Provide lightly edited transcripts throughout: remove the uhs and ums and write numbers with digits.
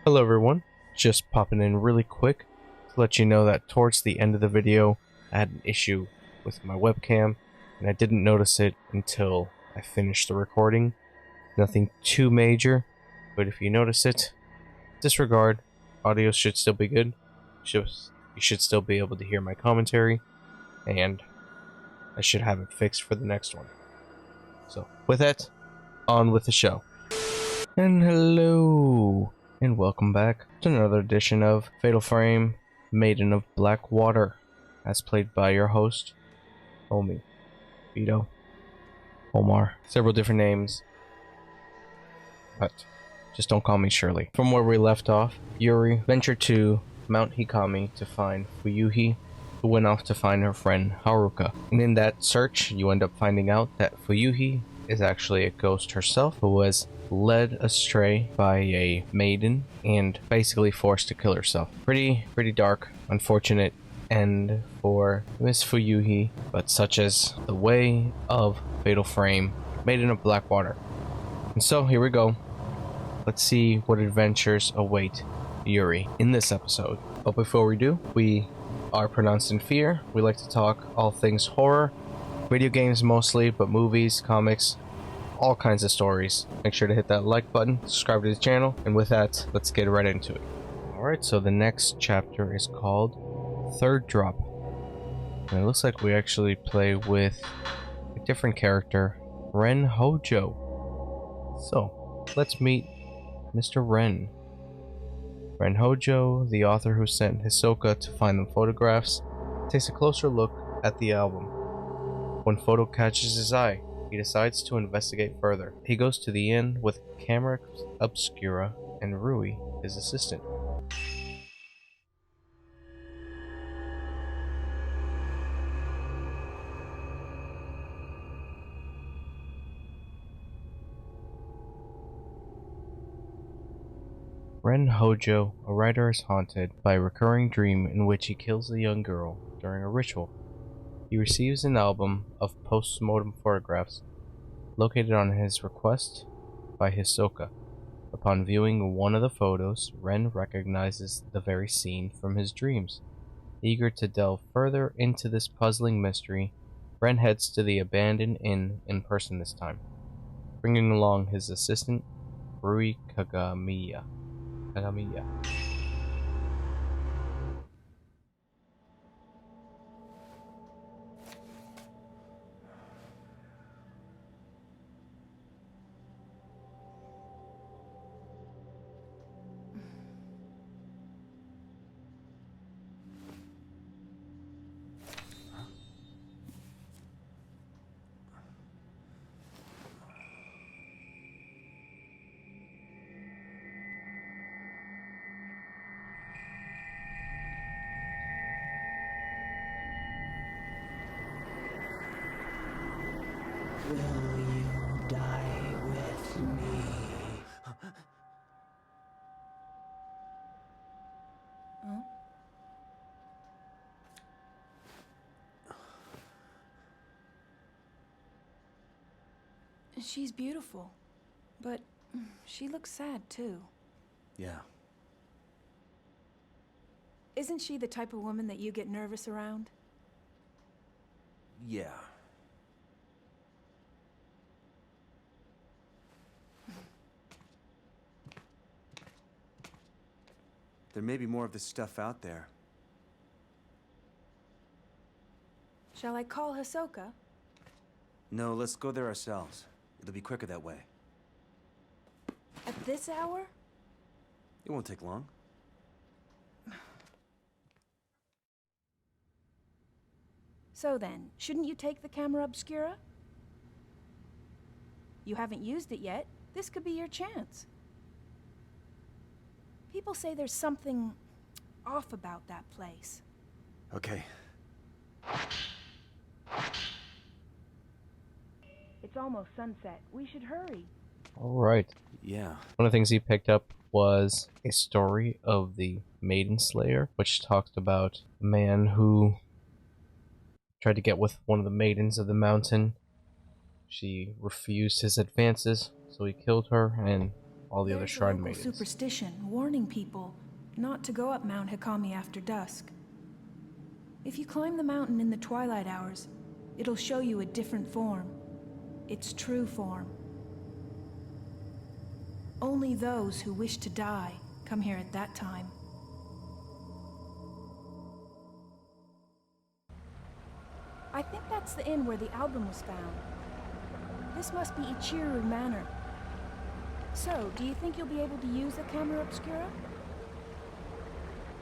Hello everyone, just popping in really quick to let you know that towards the end of the video I had an issue with my webcam and I didn't notice it until I finished the recording. Nothing too major, but if you notice it, disregard. Audio should still be good. You should still be able to hear my commentary, and I should have it fixed for the next one. So with that, on with the show. And hello, and welcome back to another edition of Fatal Frame, Maiden of Black Water, as played by your host, Omi, Vito, Omar, several different names, but just don't call me Shirley. From where we left off, Yuri ventured to Mount Hikami to find Fuyuhi, who went off to find her friend Haruka. And in that search, you end up finding out that Fuyuhi is actually a ghost herself who was led astray by a maiden and basically forced to kill herself. Pretty dark, unfortunate end for Miss Fuyuhi, but such as the way of Fatal Frame, Maiden of Blackwater. And so here we go. Let's see what adventures await Yuri in this episode. But before we do, we are pronounced in fear. We like to talk all things horror, video games mostly, but movies, comics, all kinds of stories. Make sure to hit that like button, subscribe to the channel, and with that, let's get right into it. Alright, so the next chapter is called Third Drop. And it looks like we actually play with a different character, Red Hojo. So, let's meet Mr. Red. Red Hojo, the author who sent Hisoka to find them photographs, takes a closer look at the album. One photo catches his eye. He decides to investigate further. He goes to the inn with Camera Obscura and Rui, his assistant. Red Hojo, a writer, is haunted by a recurring dream in which he kills a young girl during a ritual. He receives an album of post-mortem photographs located on his request by Hisoka. Upon viewing one of the photos, Ren recognizes the very scene from his dreams. Eager to delve further into this puzzling mystery, Ren heads to the abandoned inn in person this time, bringing along his assistant, Rui Kagamiya. Will you die with me? Huh? She's beautiful, but she looks sad too. Yeah. Isn't she the type of woman that you get nervous around? Yeah. There may be more of this stuff out there. Shall I call Hisoka? No, let's go there ourselves. It'll be quicker that way. At this hour? It won't take long. So then, shouldn't you take the Camera Obscura? You haven't used it yet. This could be your chance. People say there's something off about that place. Okay. It's almost sunset. We should hurry. Alright. Yeah. One of the things he picked up was a story of the Maiden Slayer, which talked about a man who tried to get with one of the maidens of the mountain. She refused his advances, so he killed her and all the other There's shrine local maidens. superstition warning people not to go up Mount Hikami after dusk. If you climb the mountain in the twilight hours, it'll show you a different form. Its true form. Only those who wish to die come here at that time. I think that's the inn where the album was found. This must be Ichiru Manor. So, do you think you'll be able to use the camera obscura?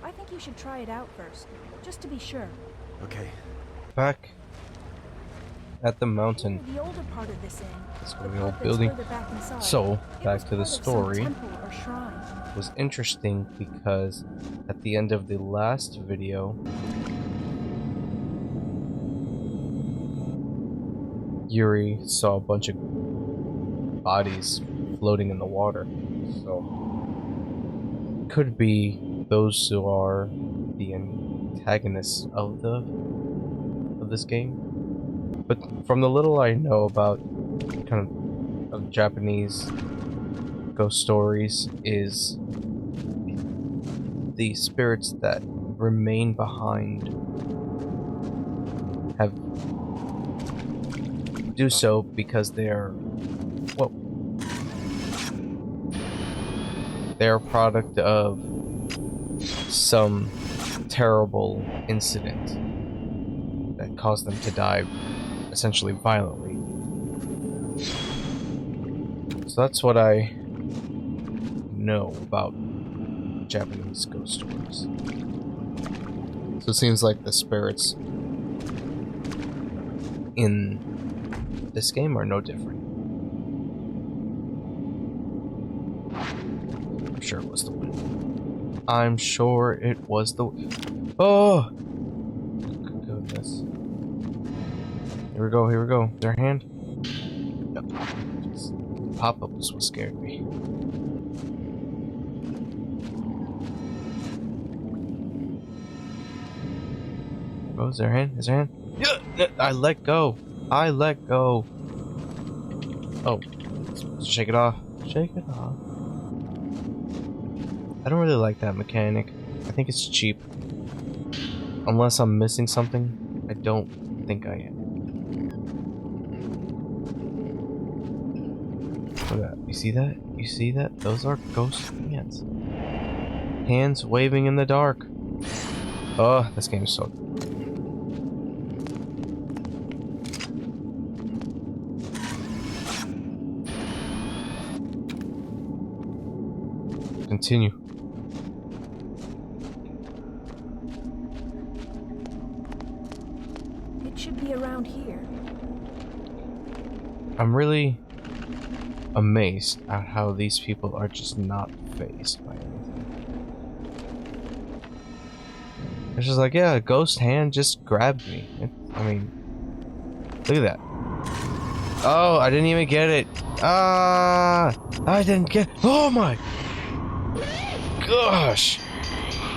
I think you should try it out first, just to be sure. Okay. Back at the mountain. The older part of this inn, Let's go the to the part old that's building. further back inside, So, it back was to the part of some story. temple or shrine. Was interesting because at the end of the last video, Yuri saw a bunch of bodies floating in the water. So, could be those who are the antagonists of this game. But from the little I know about kind of Japanese ghost stories, is the spirits that remain behind have do so because they're they're a product of some terrible incident that caused them to die essentially violently. So that's what I know about Japanese ghost stories. So it seems like the spirits in this game are no different. I'm sure it was the wind. I'm sure it was the... Oh! Goodness. Here we go, here we go. Is there a hand? Yep. Pop-up is what scared me. Oh, is there a hand? Is there a hand? Yeah! I let go! I let go! Oh. Shake it off. Shake it off. I don't really like that mechanic. I think it's cheap. Unless I'm missing something, I don't think I am. Look at that. You see that? You see that? Those are ghost hands. Hands waving in the dark. Oh, this game is so good. Continue. It should be around here. I'm really amazed at how these people are just not fazed by anything. It's just like, yeah, a ghost hand just grabbed me. I mean, look at that. Oh, I didn't even get it. Ah, I didn't get. Oh my gosh.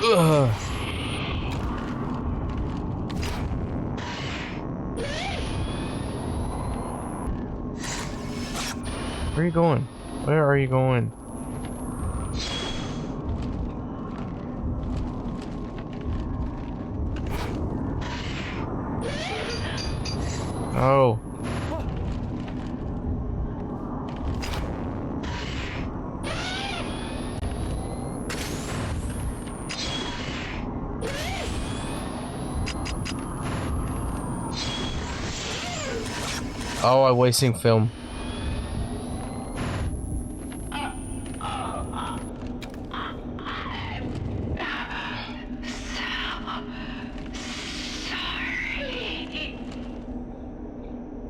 Ugh. Where are you going? Where are you going? Oh. Oh, I'm wasting film.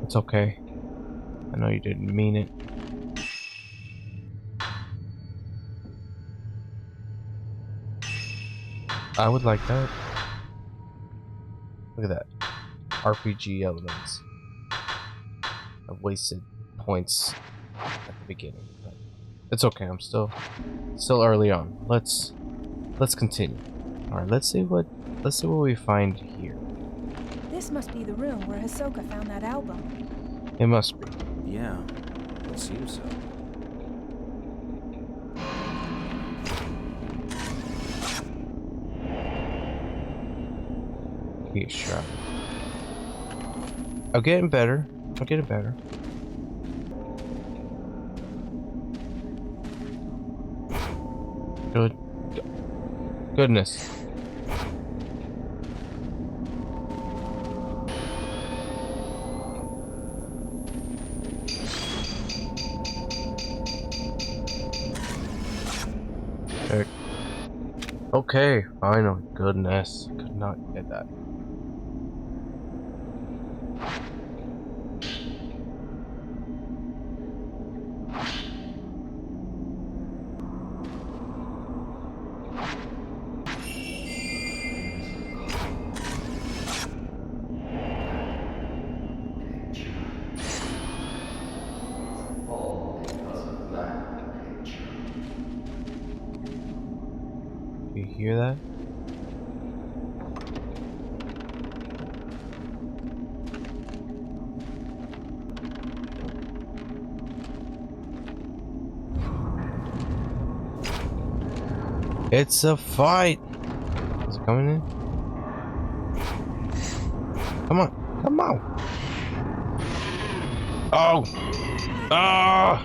It's okay. I know you didn't mean it. I would like that. Look at that. RPG elements. I've wasted points at the beginning, but it's okay. I'm still early on. Let's continue. All right, let's see what we find here. This must be the room where Hisoka found that album. It must be. Yeah, it seems so. Yeah, sure. I'm getting better. I'm getting better. Good. Goodness. Okay, finally. Goodness. Could not get that. Do you hear that? It's a fight! Is it coming in? Come on! Come on! Oh! Ah!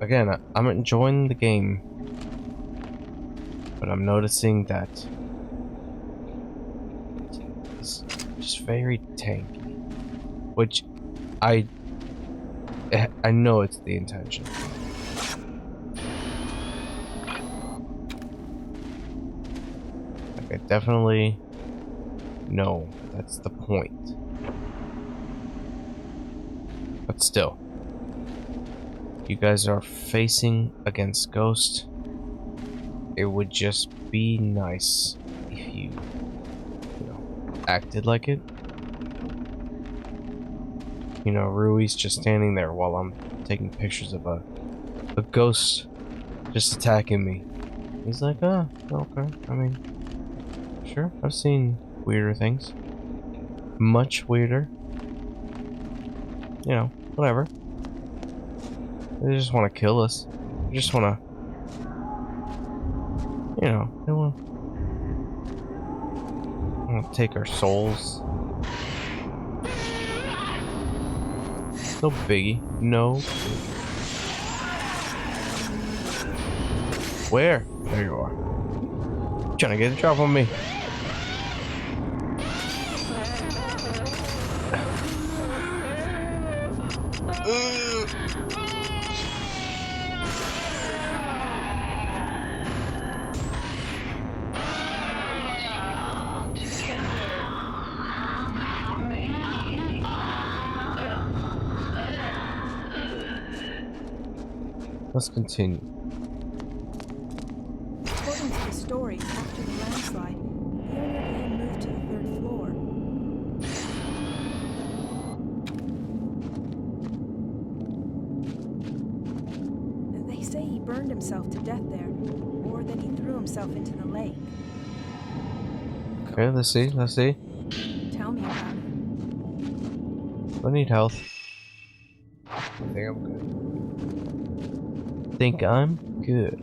Again, I'm enjoying the game, but I'm noticing that it's just very tanky, which I know it's the intention. Like, I definitely know that's the point, but still. You guys are facing against Ghost. It would just be nice if you know, acted like it. You know, Rui's just standing there while I'm taking pictures of a ghost just attacking me. He's like, oh, okay. I mean, sure, I've seen weirder things. Much weirder. You know, whatever. They just want to kill us. They just want to, you know, they want to take our souls. No biggie. No biggie. Where? There you are. Trying to get a drop on me. Let's continue. According to the story, after the landslide, the owner again moved to the 3rd floor. They say he burned himself to death there, or that he threw himself into the lake. Okay, let's see, let's see. Tell me about it. I need health. I think I'm good. Think I'm good.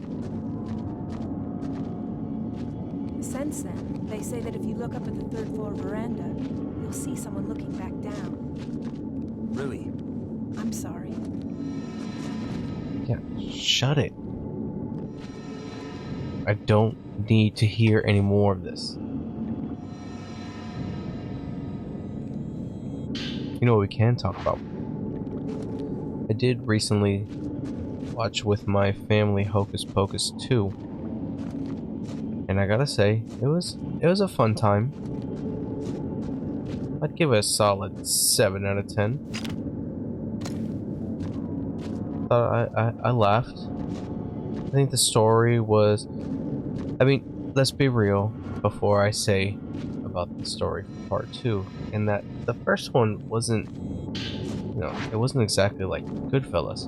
Since then, they say that if you look up at the 3rd floor veranda, you'll see someone looking back down. Really? I'm sorry. Yeah, shut it. I don't need to hear any more of this. You know what we can talk about? I did recently watch with my family Hocus Pocus 2. And I gotta say, it was a fun time. I'd give it a solid 7 out of 10. I laughed. I think the story was... I mean, let's be real before I say about the story for part 2. In that the first one wasn't... You know, it wasn't exactly like Goodfellas.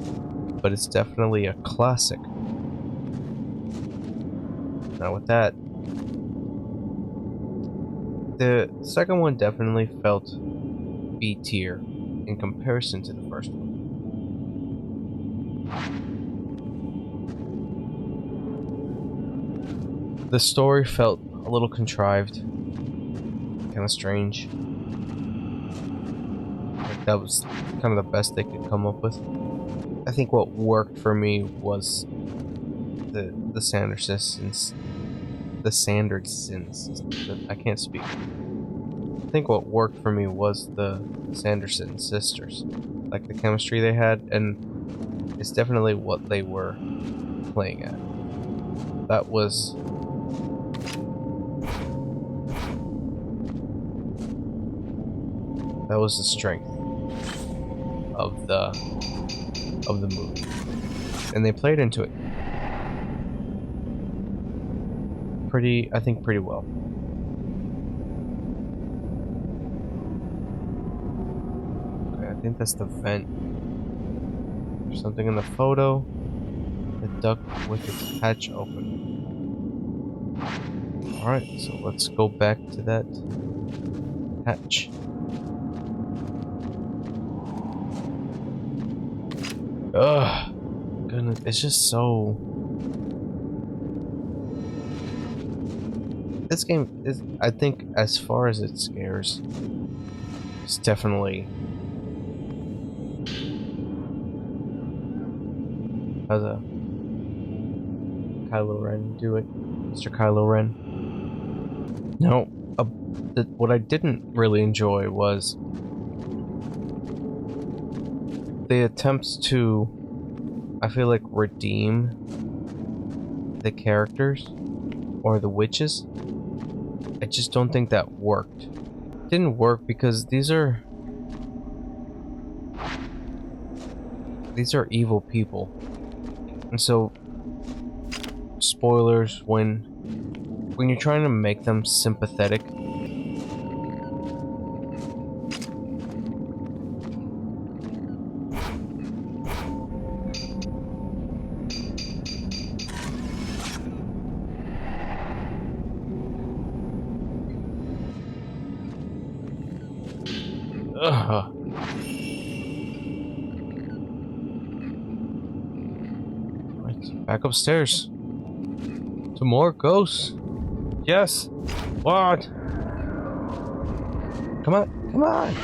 But it's definitely a classic. Now with that, the second one definitely felt B tier in comparison to the first one. The story felt a little contrived, kind of strange. Like that was kind of the best they could come up with. I think what worked for me was the Sandersons. The Sandersons. I can't speak. I think what worked for me was the Sanderson sisters. Like the chemistry they had, and it's definitely what they were playing at. That was the strength of the movie, and they played into it I think pretty well. Okay, I think that's the vent. There's something in the photo. The duck with its hatch open. Alright, so let's go back to that hatch. Ugh, goodness, it's just so... This game is, I think, as far as it scares, it's definitely... How's a Kylo Ren do it? Mr. Kylo Ren? No, what I didn't really enjoy was the attempts to, I feel like, redeem the characters or the witches. I just don't think that worked. It didn't work because these are evil people. And so, spoilers, when you're trying to make them sympathetic, ugh. Right, back upstairs. To more ghosts. Yes. What? Come on, come on.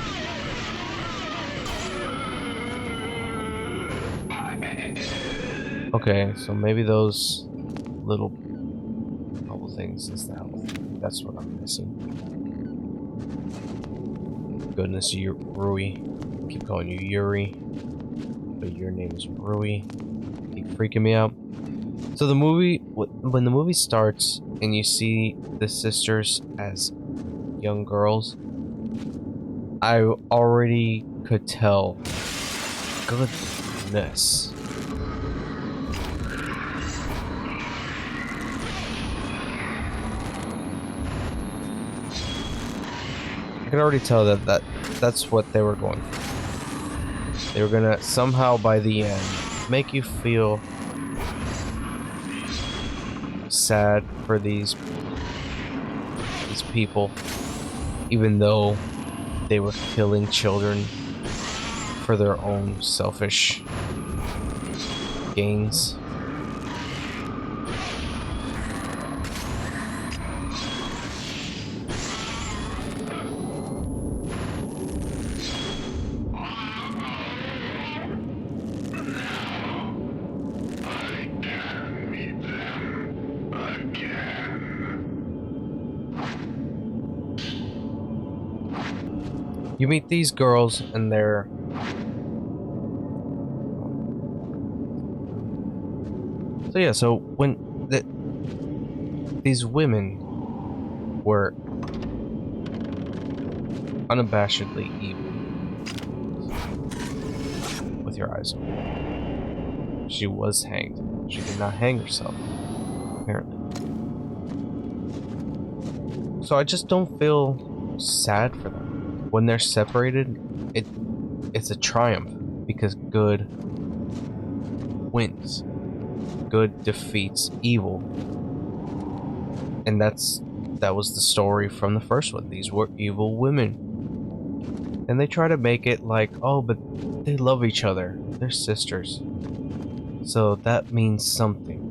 Okay, so maybe those little bubble things is the health. That's what I'm missing. Goodness, you Rui. I keep calling you Yuri, but your name is Rui. Keep freaking me out. So the movie, when the movie starts and you see the sisters as young girls, I already could tell. Goodness. I could already tell that's what they were going for. They were gonna somehow, by the end, make you feel sad for these people, even though they were killing children for their own selfish gains. You meet these girls and they're... So yeah, so when these women were unabashedly evil with your eyes open. She was hanged. She did not hang herself, apparently. So I just don't feel sad for them. When they're separated, it's a triumph because good wins. Good defeats evil. And that was the story from the first one. These were evil women. And they try to make it like, oh, but they love each other. They're sisters. So that means something.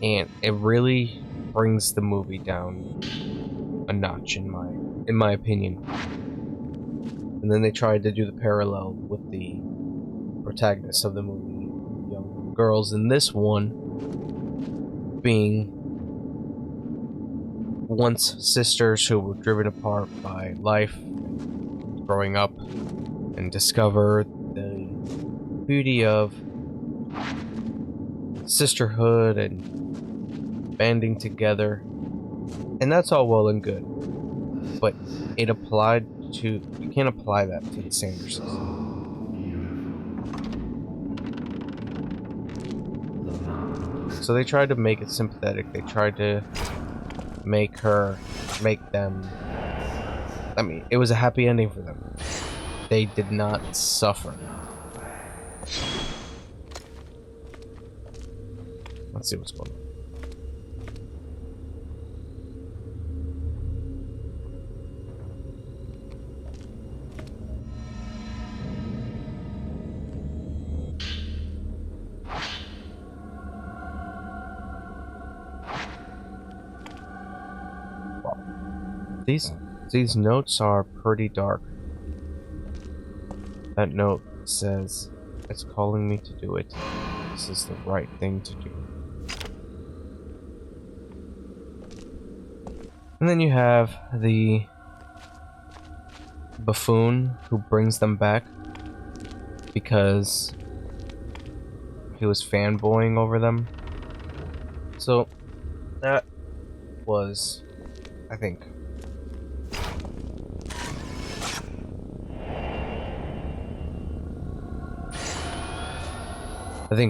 And it really brings the movie down a notch in my opinion. And then they tried to do the parallel with the protagonists of the movie, young girls in this one being once sisters who were driven apart by life, growing up, and discover the beauty of sisterhood and banding together. And that's all well and good, but it applied to, you can't apply that to the Sanderses. So they tried to make it sympathetic. They tried to make them, I mean, it was a happy ending for them. They did not suffer. Let's see what's going on. These notes are pretty dark. That note says, "It's calling me to do it. This is the right thing to do." And then you have the buffoon who brings them back because he was fanboying over them. So that was, I think,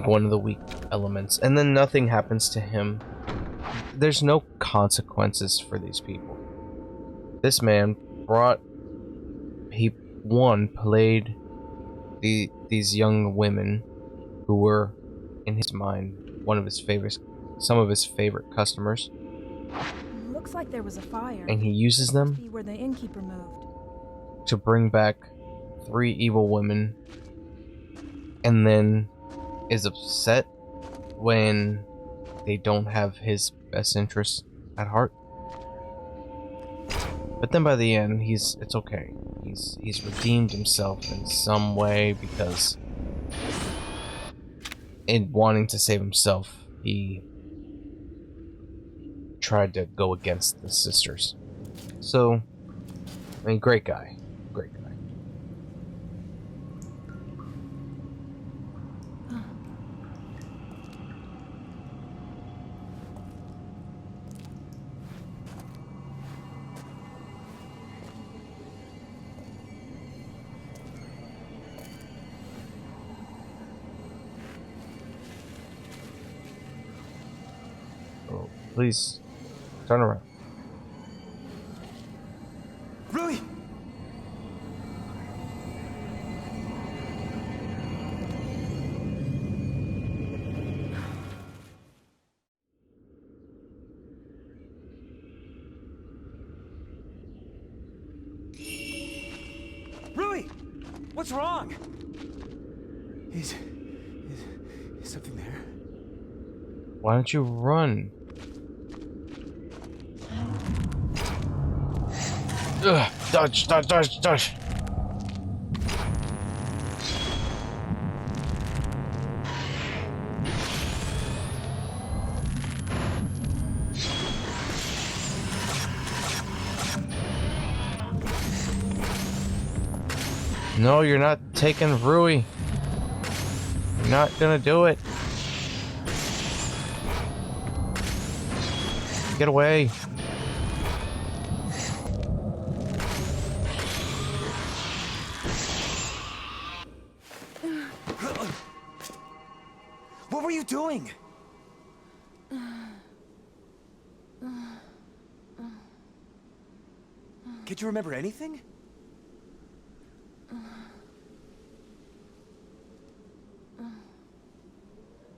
one of the weak elements. And then nothing happens to him. There's no consequences for these people. This man played these young women who were, in his mind, some of his favorite customers. Looks like there was a fire. And he uses them Must be where the innkeeper moved. to bring back 3 evil women, and then is upset when they don't have his best interests at heart. But then by the end, it's okay. He's redeemed himself in some way, because in wanting to save himself, he tried to go against the sisters. So, I mean, great guy. Great guy. Oh, please, turn around. Rui! Rui! What's wrong? Is something there? Why don't you run? Ugh, dodge, dodge, dodge, dodge. No, you're not taking Rui. You're not gonna do it. Get away. What were you doing? Can't you remember anything?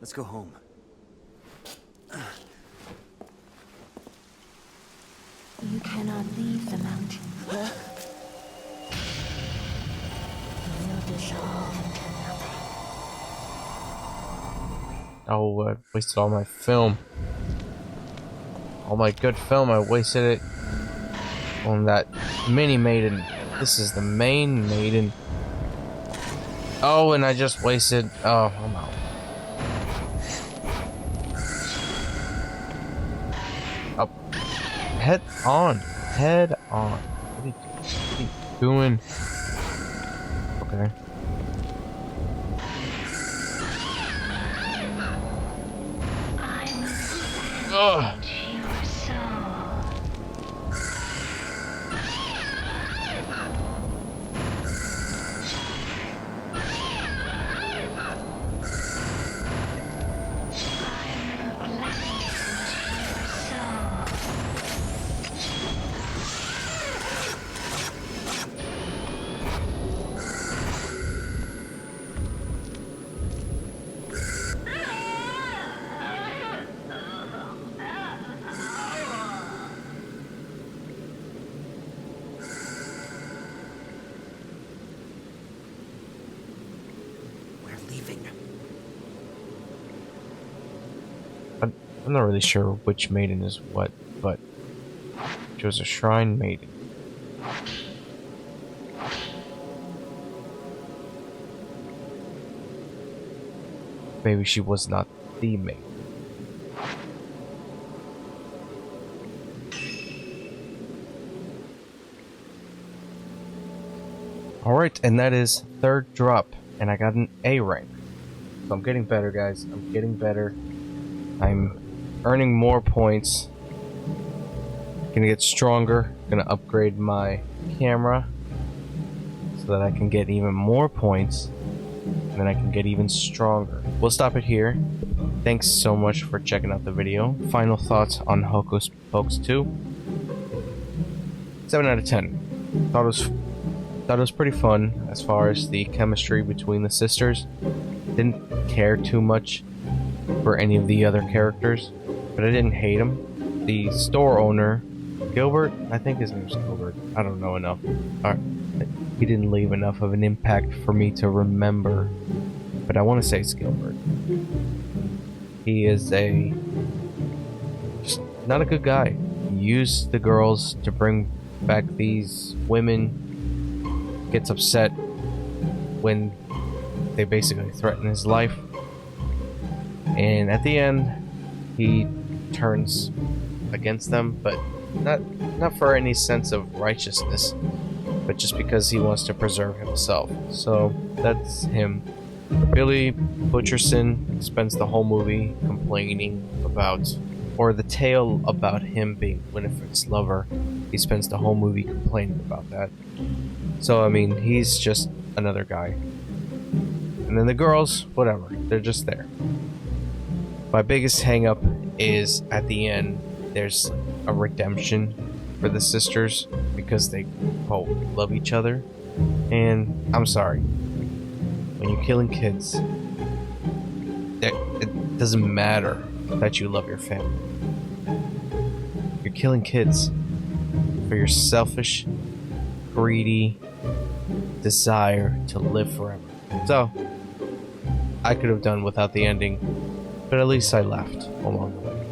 Let's go home. Oh, I wasted all my film. All my good film, I wasted it on that Mini-Maiden. This is the main maiden. Oh, and I just wasted... Oh, I'm out. Up. Head on. Head on. What are you doing? Okay. Ugh. I'm not really sure which maiden is what, but she was a shrine maiden. Maybe she was not the maiden. Alright, and that is third drop, and I got an A rank. So I'm getting better, guys. I'm getting better. I'm earning more points. Gonna get stronger. Gonna upgrade my camera so that I can get even more points, and then I can get even stronger. We'll stop it here. Thanks so much for checking out the video. Final thoughts on Hocus Pocus 2. 7 out of 10. Thought it was pretty fun as far as the chemistry between the sisters. Didn't care too much for any of the other characters, but I didn't hate him. The store owner, Gilbert, I think his name's Gilbert. I don't know enough. He didn't leave enough of an impact for me to remember, but I want to say it's Gilbert. He is just not a good guy. He used the girls to bring back these women. Gets upset when they basically threaten his life, and at the end he turns against them, but not for any sense of righteousness, but just because he wants to preserve himself. So that's him. Billy Butcherson spends the whole movie complaining about, or the tale about him being Winifred's lover. He spends the whole movie complaining about that. So, I mean, he's just another guy. And then the girls, whatever, they're just there. My biggest hang-up is at the end, there's a redemption for the sisters because they, quote, love each other. And I'm sorry, when you're killing kids, it doesn't matter that you love your family. You're killing kids for your selfish, greedy desire to live forever. So, I could have done without the ending, but at least I laughed along the way.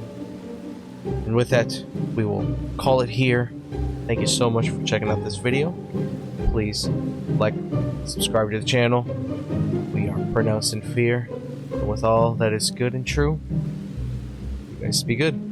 And with that, we will call it here. Thank you so much for checking out this video. Please like, subscribe to the channel. We are pronounced in fear. And with all that is good and true, you guys be good.